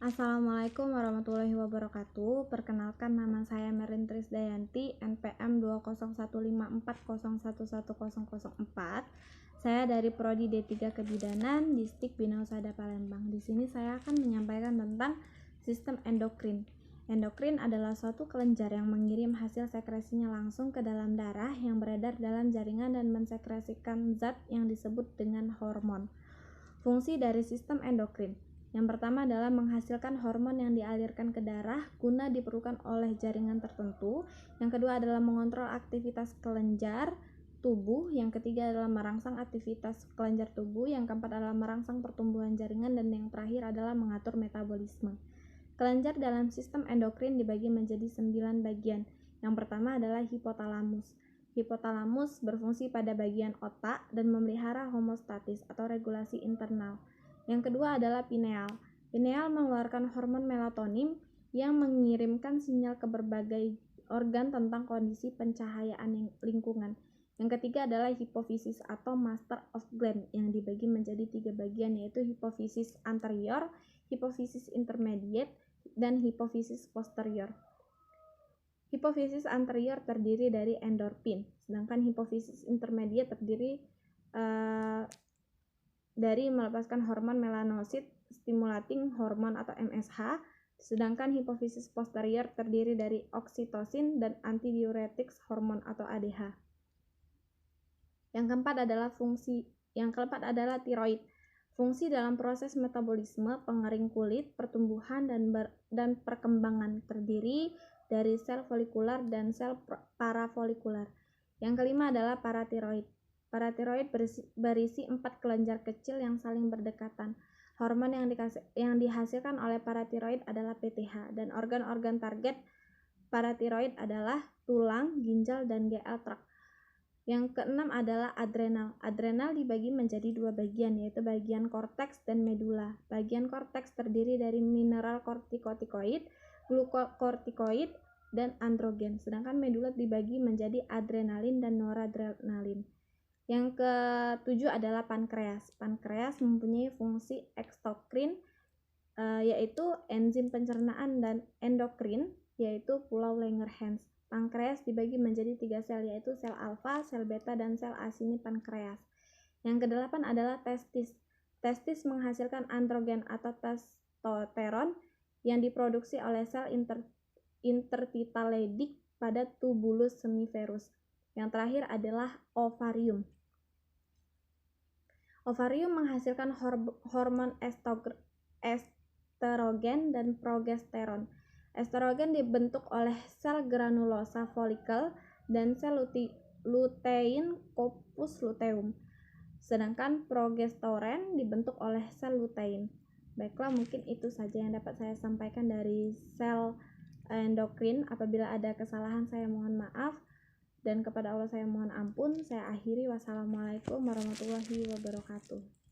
Assalamualaikum warahmatullahi wabarakatuh. Perkenalkan, nama saya Merin Trisdayanti, NPM 20154011004. Saya dari Prodi D3 Kebidanan, Distrik Bina Husada Palembang. Di sini saya akan menyampaikan tentang sistem endokrin. Endokrin adalah suatu kelenjar yang mengirim hasil sekresinya langsung ke dalam darah yang beredar dalam jaringan dan mensekresikan zat yang disebut dengan hormon. Fungsi dari sistem endokrin. Yang pertama adalah menghasilkan hormon yang dialirkan ke darah guna diperlukan oleh jaringan tertentu. Yang kedua adalah mengontrol aktivitas kelenjar tubuh. Yang ketiga adalah merangsang aktivitas kelenjar tubuh. Yang keempat adalah merangsang pertumbuhan jaringan. Dan yang terakhir adalah mengatur metabolisme. Kelenjar dalam sistem endokrin dibagi menjadi 9 bagian. Yang pertama adalah hipotalamus. Hipotalamus berfungsi pada bagian otak dan memelihara homeostatis atau regulasi internal. Yang kedua adalah pineal. Pineal mengeluarkan hormon melatonin yang mengirimkan sinyal ke berbagai organ tentang kondisi pencahayaan lingkungan. Yang ketiga adalah hipofisis atau master of gland yang dibagi menjadi 3 bagian, yaitu hipofisis anterior, hipofisis intermediate, dan hipofisis posterior. Hipofisis anterior terdiri dari endorfin, sedangkan hipofisis intermediate terdiri dari melepaskan hormon melanosid stimulating hormone atau MSH, sedangkan hipofisis posterior terdiri dari oksitosin dan antidiuretics hormone atau ADH. Yang keempat adalah tiroid. Fungsi dalam proses metabolisme, pengering kulit, pertumbuhan dan perkembangan, terdiri dari sel folikular dan sel parafolikular. Yang kelima adalah paratiroid. Paratiroid berisi 4 kelenjar kecil yang saling berdekatan. Hormon yang dihasilkan oleh paratiroid adalah PTH, dan organ-organ target paratiroid adalah tulang, ginjal, dan GL tract. Yang keenam adalah adrenal. Adrenal dibagi menjadi 2 bagian, yaitu bagian korteks dan medula. Bagian korteks terdiri dari mineral kortikoid, glukokortikoid, dan androgen, sedangkan medula dibagi menjadi adrenalin dan noradrenalin. Yang ketujuh adalah pankreas. Pankreas mempunyai fungsi ekstokrin, yaitu enzim pencernaan, dan endokrin, yaitu pulau Langerhans. Pankreas dibagi menjadi 3 sel, yaitu sel alfa, sel beta, dan sel asini pankreas. Yang kedelapan adalah testis. Testis menghasilkan androgen atau testosteron yang diproduksi oleh sel intertitaledik pada tubulus semiferus. Yang terakhir adalah ovarium. Ovarium menghasilkan hormon estrogen dan progesteron. Estrogen dibentuk oleh sel granulosa folikel dan sel lutein corpus luteum. Sedangkan progesteron dibentuk oleh sel lutein. Baiklah, mungkin itu saja yang dapat saya sampaikan dari sel endokrin. Apabila ada kesalahan, saya mohon maaf. Dan kepada Allah saya mohon ampun. Saya akhiri. Wassalamualaikum warahmatullahi wabarakatuh.